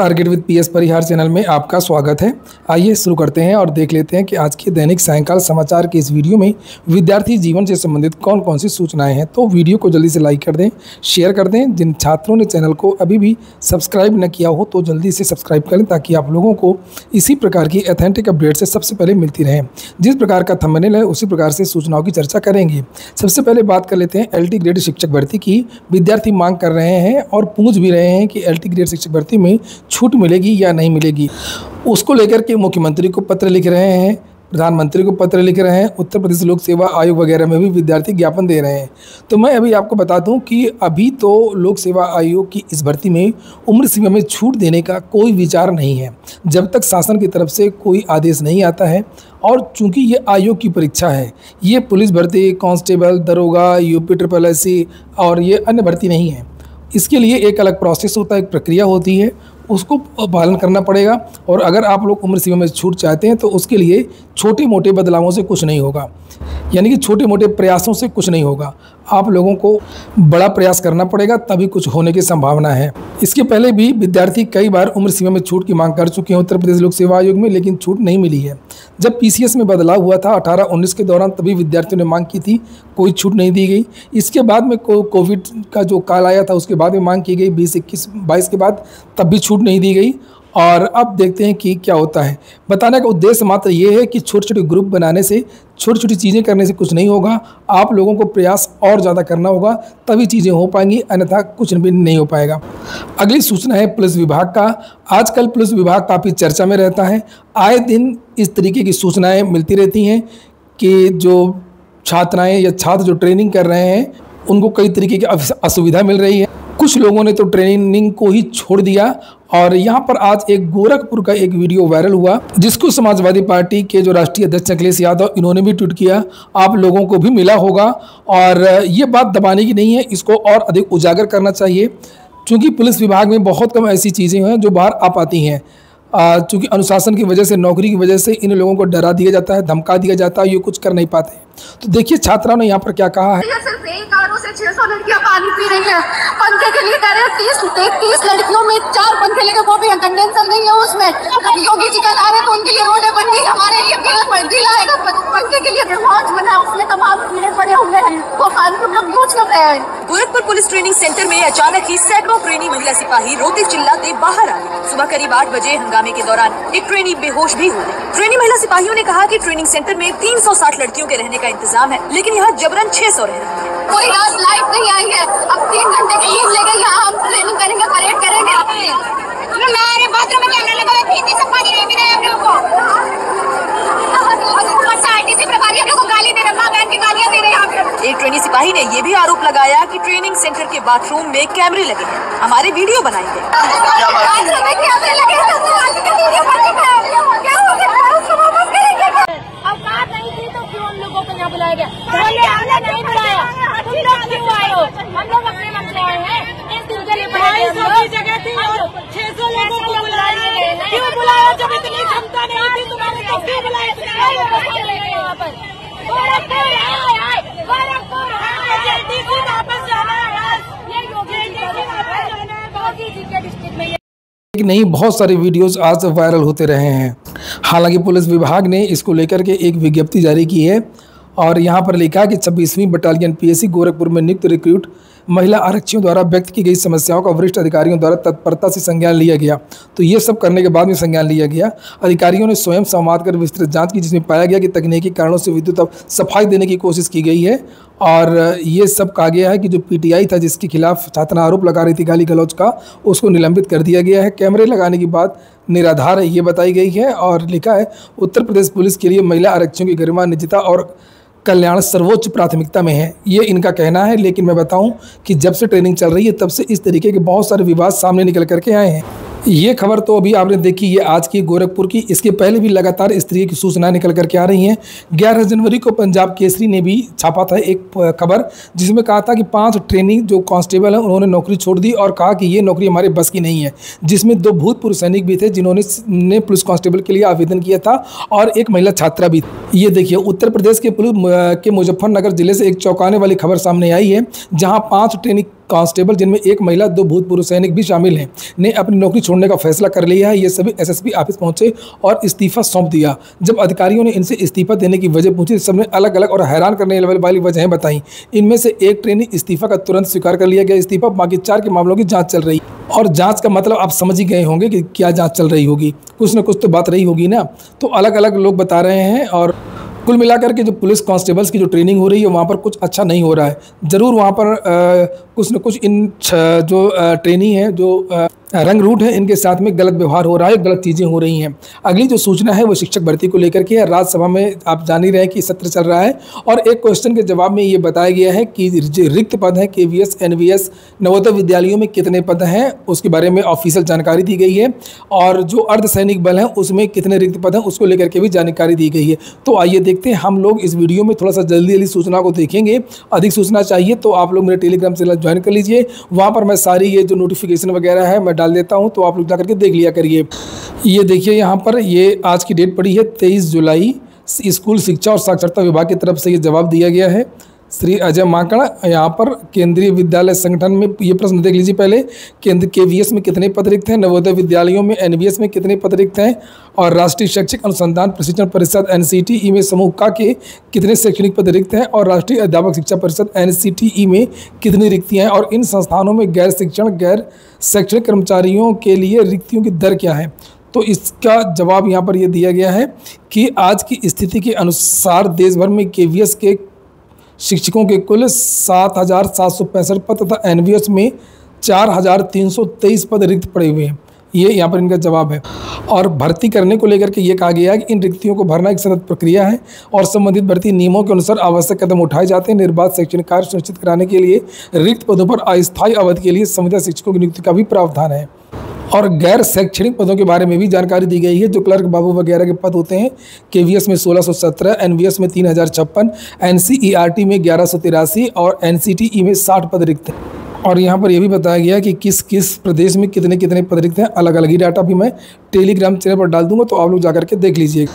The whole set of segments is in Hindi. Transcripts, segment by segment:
Target with PS Parihar channel में आपका स्वागत है। आइए शुरू करते हैं और देख लेते हैं कि आज के दैनिक सायंकाल समाचार के इस वीडियो में विद्यार्थी जीवन से संबंधित कौन कौन सी सूचनाएं हैं। तो वीडियो को जल्दी से लाइक कर दें, शेयर कर दें। जिन छात्रों ने चैनल को अभी भी सब्सक्राइब न किया हो तो जल्दी से सब्सक्राइब करें ताकि आप लोगों को इसी प्रकार की ऑथेंटिक अपडेट से सबसे पहले मिलती रहे। जिस प्रकार का थंबनेल है उसी प्रकार से सूचनाओं की चर्चा करेंगे। सबसे पहले बात कर लेते हैं एलटी ग्रेड शिक्षक भर्ती की। विद्यार्थी मांग कर रहे हैं और पूछ भी रहे हैं कि एलटी ग्रेड शिक्षक भर्ती में छूट मिलेगी या नहीं मिलेगी। उसको लेकर के मुख्यमंत्री को पत्र लिख रहे हैं, प्रधानमंत्री को पत्र लिख रहे हैं, उत्तर प्रदेश लोक सेवा आयोग वगैरह में भी विद्यार्थी ज्ञापन दे रहे हैं। तो मैं अभी आपको बता दूं कि अभी तो लोक सेवा आयोग की इस भर्ती में उम्र सीमा में छूट देने का कोई विचार नहीं है जब तक शासन की तरफ से कोई आदेश नहीं आता है। और चूंकि ये आयोग की परीक्षा है, ये पुलिस भर्ती, कांस्टेबल, दरोगा, यूपी SSSC और ये अन्य भर्ती नहीं है। इसके लिए एक अलग प्रोसेस होता है, एक प्रक्रिया होती है, उसको पालन करना पड़ेगा। और अगर आप लोग उम्र सीमा में छूट चाहते हैं तो उसके लिए छोटे मोटे बदलावों से कुछ नहीं होगा, यानी कि छोटे मोटे प्रयासों से कुछ नहीं होगा। आप लोगों को बड़ा प्रयास करना पड़ेगा, तभी कुछ होने की संभावना है। इसके पहले भी विद्यार्थी कई बार उम्र सीमा में छूट की मांग कर चुके हैं उत्तर प्रदेश लोक सेवा आयोग में, लेकिन छूट नहीं मिली है। जब PCS में बदलाव हुआ था 18-19 के दौरान, तभी विद्यार्थियों ने मांग की थी, कोई छूट नहीं दी गई। इसके बाद में कोविड का जो काल आया था उसके बाद में मांग की गई 2021-22 के बाद, तब भी छूट नहीं दी गई। और अब देखते हैं कि क्या होता है। बताने का उद्देश्य मात्र ये है कि छोटे छोटे ग्रुप बनाने से, छोटी छोटी चीज़ें करने से कुछ नहीं होगा। आप लोगों को प्रयास और ज़्यादा करना होगा, तभी चीज़ें हो पाएंगी, अन्यथा कुछ भी नहीं हो पाएगा। अगली सूचना है पुलिस विभाग का। आजकल पुलिस विभाग काफ़ी चर्चा में रहता है। आए दिन इस तरीके की सूचनाएँ मिलती रहती हैं कि जो छात्राएँ या छात्र जो ट्रेनिंग कर रहे हैं उनको कई तरीके की असुविधा मिल रही है। कुछ लोगों ने तो ट्रेनिंग को ही छोड़ दिया। और यहाँ पर आज एक गोरखपुर का एक वीडियो वायरल हुआ, जिसको समाजवादी पार्टी के जो राष्ट्रीय अध्यक्ष अखिलेश यादव, इन्होंने भी ट्वीट किया। आप लोगों को भी मिला होगा। और ये बात दबाने की नहीं है, इसको और अधिक उजागर करना चाहिए, क्योंकि पुलिस विभाग में बहुत कम ऐसी चीज़ें हैं जो बाहर आ पाती हैं। चूँकि अनुशासन की वजह से, नौकरी की वजह से इन लोगों को डरा दिया जाता है, धमका दिया जाता है, ये कुछ कर नहीं पाते। तो देखिए छात्राओं ने यहाँ पर क्या कहा है। सिर्फ एक कारों से 600 लड़कियां पानी पी रही हैं। पंखे के लिए कह रहे हैं 30 लड़कियों में 4 पंखे लेकर, वो भी कंडेंसर नहीं है उसमें। योगी जी का रहे तो उनके लिए रोडें बन गई, हमारे लिए बिल आएगा पंखे के लिए रिवॉर्ड बना, उसमें तमाम कीड़े पड़े हुए हैं, वो पानी हम लोग यूज कर रहे हैं। गोरखपुर पुलिस ट्रेनिंग सेंटर में अचानक ही सैकड़ों ट्रेनी महिला सिपाही रोते चिल्लाते बाहर आ गए। सुबह करीब 8 बजे हंगामे के दौरान एक ट्रेनी बेहोश भी हो गई। ट्रेनी महिला सिपाहियों ने कहा कि ट्रेनिंग सेंटर में 360 लड़कियों के रहने का इंतजाम है, लेकिन यहाँ जबरन 600 रह रही है। कोई रात लाइट नहीं आई है। अब 3 घंटे की लीव लेकर यहाँ हम ट्रेनिंग करेंगे, परेड करेंगे। हमारे बाथरूम में कैमरा लगा है, सब पानी नहीं मिला है हम लोगों को गाली दे रहे, माँ बहन की गालियाँ दे रहे हैं। एक ट्रेनी सिपाही ने ये भी आरोप लगाया कि ट्रेनिंग सेंटर के बाथरूम में कैमरे लगे हैं, हमारे वीडियो बनाएंगे। बुलाया गया, हमने नहीं बुलाया, तुम लोग क्यों आए हो? हम लोग अपने मन से आए हैं, इस दिन के लिए जगह थी और 600 लोगों को बुलाया। क्यों बुलाया? जब इतनी क्षमता नहीं थी तुम्हारे तो क्यों बुलाया? यहाँ पर जल्दी से वापस जाना है, ये योगी जी के डिस्ट्रिक्ट में। नहीं, बहुत सारे वीडियोस आज वायरल होते रहे हैं। हालांकि पुलिस विभाग ने इसको लेकर के एक विज्ञप्ति जारी की है और यहाँ पर लिखा कि 26वीं बटालियन PSC गोरखपुर में नियुक्त रिक्रूट महिला आरक्षियों द्वारा व्यक्त की गई समस्याओं का वरिष्ठ अधिकारियों द्वारा तत्परता से संज्ञान लिया गया। तो ये सब करने के बाद में संज्ञान लिया गया। अधिकारियों ने स्वयं संवाद कर विस्तृत जांच की, जिसमें पाया गया कि तकनीकी कारणों से विद्युत अब सफाई देने की कोशिश की गई है। और ये सब कहा गया है कि जो PTI था, जिसके खिलाफ छात्रा आरोप लगा रही थी गाली गलौज का, उसको निलंबित कर दिया गया है। कैमरे लगाने की बात निराधार है, ये बताई गई है। और लिखा है उत्तर प्रदेश पुलिस के लिए महिला आरक्षियों की गरिमा, निजता और कल्याण सर्वोच्च प्राथमिकता में है, ये इनका कहना है। लेकिन मैं बताऊं कि जब से ट्रेनिंग चल रही है तब से इस तरीके के बहुत सारे विवाद सामने निकल करके आए हैं। ये खबर तो अभी आपने देखी, ये आज की गोरखपुर की। इसके पहले भी लगातार इस तरीके की सूचनाएं निकल करके आ रही हैं। 11 जनवरी को पंजाब केसरी ने भी छापा था एक खबर, जिसमें कहा था कि 5 ट्रेनिंग जो कांस्टेबल हैं उन्होंने नौकरी छोड़ दी और कहा कि ये नौकरी हमारे बस की नहीं है, जिसमें 2 भूतपूर्व सैनिक भी थे जिन्होंने पुलिस कांस्टेबल के लिए आवेदन किया था और एक महिला छात्रा भी। ये देखिए उत्तर प्रदेश के मुजफ्फरनगर जिले से एक चौंकाने वाली खबर सामने आई है, जहाँ 5 ट्रेनिंग कांस्टेबल, जिनमें एक महिला 2 भूतपूर्व सैनिक भी शामिल हैं, ने अपनी नौकरी छोड़ने का फैसला कर लिया है। ये सभी एसएसपी ऑफिस पहुंचे और इस्तीफा सौंप दिया। जब अधिकारियों ने इनसे इस्तीफा देने की वजह पूछी, सबने अलग अलग और हैरान करने वाली वजहें बताई। इनमें से एक ट्रेनी इस्तीफा का तुरंत स्वीकार कर लिया गया इस्तीफा, बाकी 4 के मामलों की जाँच चल रही। और जांच का मतलब आप समझ ही गए होंगे कि क्या जांच चल रही होगी, कुछ ना कुछ तो बात रही होगी ना। तो अलग अलग लोग बता रहे हैं और कुल मिलाकर के जो पुलिस कांस्टेबल्स की जो ट्रेनिंग हो रही है वहाँ पर कुछ अच्छा नहीं हो रहा है। ज़रूर वहाँ पर कुछ न कुछ इन जो ट्रेनी है, जो रंग रूट है, इनके साथ में गलत व्यवहार हो रहा है, गलत चीज़ें हो रही हैं। अगली जो सूचना है वो शिक्षक भर्ती को लेकर के है। राज्यसभा में आप जान ही रहे हैं कि सत्र चल रहा है और एक क्वेश्चन के जवाब में ये बताया गया है कि रिक्त पद हैं केवीएस एनवीएस नवोदय विद्यालयों में कितने पद हैं, उसके बारे में ऑफिशियल जानकारी दी गई है। और जो अर्धसैनिक बल हैं उसमें कितने रिक्त पद हैं उसको लेकर के भी जानकारी दी गई है। तो आइए देखते हैं, हम लोग इस वीडियो में थोड़ा सा जल्दी सूचना को देखेंगे। अधिक सूचना चाहिए तो आप लोग मेरे टेलीग्राम चैनल ज्वाइन कर लीजिए, वहाँ पर मैं सारी ये जो नोटिफिकेशन वगैरह है मैं डाल देता हूं, तो आप लोग जाकर के देख लिया करिए। ये देखिए यहाँ पर ये आज की डेट पड़ी है 23 जुलाई। स्कूल शिक्षा और साक्षरता विभाग की तरफ से ये जवाब दिया गया है। श्री अजय माकड़ यहाँ पर केंद्रीय विद्यालय संगठन में ये प्रश्न देख लीजिए पहले। केंद्र केवीएस में कितने पद रिक्त हैं, नवोदय विद्यालयों में एनवीएस में कितने पद रिक्त हैं और राष्ट्रीय शैक्षिक अनुसंधान प्रशिक्षण परिषद एनसीटीई में समूह क के कितने शैक्षणिक पद रिक्त हैं और राष्ट्रीय अध्यापक शिक्षा परिषद एनसीटीई में कितनी रिक्तियाँ हैं और इन संस्थानों में गैर शैक्षणिक कर्मचारियों के लिए रिक्तियों की दर क्या है। तो इसका जवाब यहाँ पर ये दिया गया है कि आज की स्थिति के अनुसार देश भर में केवीएस के शिक्षकों के कुल 7,765 पद तथा एनवीएस में 4,323 पद रिक्त पड़े हुए हैं। ये यहाँ पर इनका जवाब है। और भर्ती करने को लेकर के ये कहा गया है कि इन रिक्तियों को भरना एक सतत प्रक्रिया है और संबंधित भर्ती नियमों के अनुसार आवश्यक कदम उठाए जाते हैं। निर्बाध शैक्षणिक कार्य सुनिश्चित कराने के लिए रिक्त पदों पर अस्थायी अवधि के लिए संविदा शिक्षकों की नियुक्ति का भी प्रावधान है। और गैर शैक्षणिक पदों के बारे में भी जानकारी दी गई है। जो क्लर्क बाबू वगैरह के पद होते हैं, केवीएस में 1617, एनवीएस में 3056, एनसीईआरटी में 1183 और एनसीटीई में 60 पद रिक्त हैं। और यहाँ पर यह भी बताया गया कि किस किस प्रदेश में कितने कितने पद रिक्त हैं। अलग अलग ही डाटा भी मैं टेलीग्राम चैनल पर डाल दूंगा, तो आप लोग जाकर के देख लीजिए।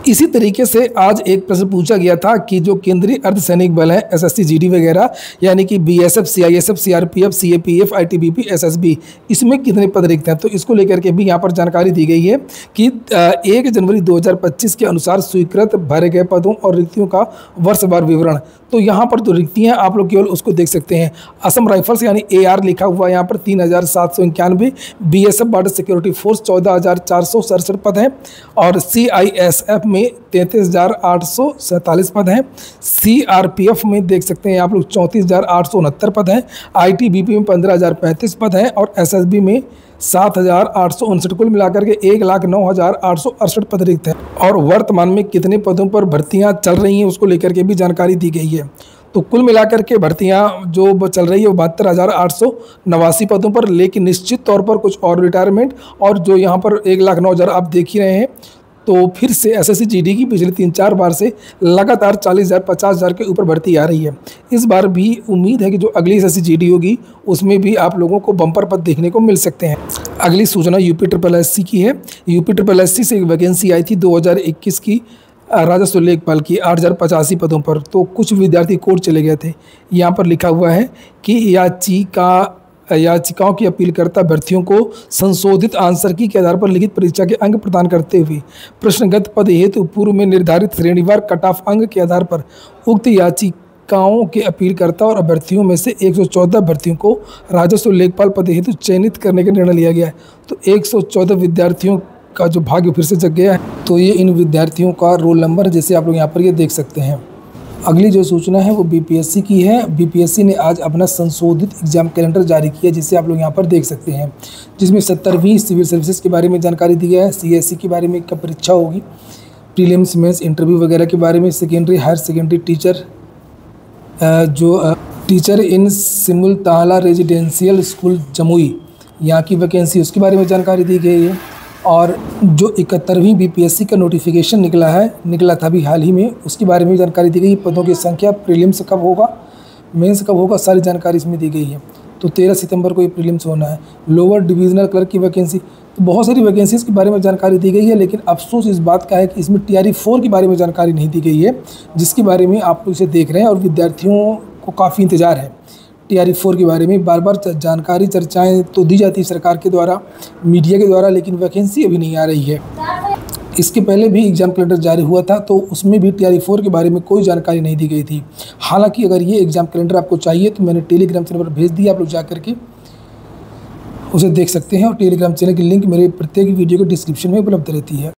इसी तरीके से आज एक प्रश्न पूछा गया था कि जो केंद्रीय अर्धसैनिक बल है एसएससी जीडी वगैरह, यानी कि BSF, CISF, CRPF, CAPF, ITBP, SSB, इसमें कितने पद रिक्त हैं। तो इसको लेकर के भी यहाँ पर जानकारी दी गई है कि 1 जनवरी 2025 के अनुसार स्वीकृत भरे गए पदों और रिक्तियों का वर्षवार विवरण। तो यहाँ पर जो रिक्तियाँ आप लोग केवल उसको देख सकते हैं। असम राइफल्स यानी AR लिखा हुआ यहाँ पर 3,791, बीएसएफ बॉर्डर सिक्योरिटी फोर्स 14,467 पद हैं और CISF में 33,847 पद हैं। CRPF में देख सकते हैं आप लोग 34,869 पद हैं। ITBP में 15,035 पद हैं और SSB में 7,859। कुल मिलाकर के 1,09,868 पद रिक्त हैं। और वर्तमान में कितने पदों पर भर्तियां चल रही हैं उसको लेकर के भी जानकारी दी गई है। तो कुल मिलाकर के भर्तियां जो चल रही है वो 72,889 पदों पर, लेकिन निश्चित तौर पर कुछ और रिटायरमेंट और जो यहाँ पर 1,09,000 आप देख ही रहे हैं। तो फिर से एसएससी जीडी की पिछले 3-4 बार से लगातार 40,000 50,000 के ऊपर भर्ती आ रही है। इस बार भी उम्मीद है कि जो अगली एसएससी जीडी होगी उसमें भी आप लोगों को बम्पर पद देखने को मिल सकते हैं। अगली सूचना UPSSC की है। UPSSC से एक वैकेंसी आई थी 2021 की राजस्व लेखपाल की 8,085 पदों पर। तो कुछ विद्यार्थी कोर्ट चले गए थे। यहाँ पर लिखा हुआ है कि याचिकाओं की अपीलकर्ता अभ्यर्थियों को संशोधित आंसर की के आधार पर लिखित परीक्षा के अंक प्रदान करते हुए प्रश्नगत पद हेतु पूर्व में निर्धारित श्रेणीवार कट ऑफ अंक के आधार पर उक्त याचिकाओं के अपीलकर्ता और अभ्यर्थियों में से 114 अभ्यर्थियों को राजस्व लेखपाल पद हेतु चयनित करने का निर्णय लिया गया है। तो 114 विद्यार्थियों का जो भाग्य फिर से जग गया है। तो ये इन विद्यार्थियों का रोल नंबर जैसे आप लोग यहाँ पर ये देख सकते हैं। अगली जो सूचना है वो बीपीएससी की है। बीपीएससी ने आज अपना संशोधित एग्जाम कैलेंडर जारी किया, जिसे आप लोग यहाँ पर देख सकते हैं, जिसमें 70वीं सिविल सर्विसेज के बारे में जानकारी दी है। सीएससी के बारे में कब परीक्षा होगी, प्रीलिम्स मेंस इंटरव्यू वगैरह के बारे में, secondary higher secondary teacher teacher in Simultala residential school Jamui यहाँ की वैकेंसी, उसके बारे में जानकारी दी गई है। और जो 71वीं बीपीएससी का नोटिफिकेशन निकला था अभी हाल ही में, उसके बारे में जानकारी दी गई। पदों की संख्या, प्रीलिम्स कब होगा, मेंस कब होगा, सारी जानकारी इसमें दी गई है। तो 13 सितंबर को ये प्रीलिम्स होना है। लोअर डिविजनल क्लर्क की वैकेंसी, तो बहुत सारी वैकेंसीज़ के बारे में जानकारी दी गई है, लेकिन अफसोस इस बात का है कि इसमें TRE-4 के बारे में जानकारी नहीं दी गई है, जिसके बारे में आप लोग इसे देख रहे हैं और विद्यार्थियों को काफ़ी इंतज़ार है। TRE-4 के बारे में बार बार जानकारी चर्चाएं तो दी जाती है सरकार के द्वारा, मीडिया के द्वारा, लेकिन वैकेंसी अभी नहीं आ रही है। इसके पहले भी एग्ज़ाम कैलेंडर जारी हुआ था तो उसमें भी TRE-4 के बारे में कोई जानकारी नहीं दी गई थी। हालांकि अगर ये एग्ज़ाम कैलेंडर आपको चाहिए तो मैंने टेलीग्राम चैनल पर भेज दिया, आप लोग जा करके उसे देख सकते हैं और टेलीग्राम चैनल की लिंक मेरे प्रत्येक वीडियो के डिस्क्रिप्शन में उपलब्ध रहती है।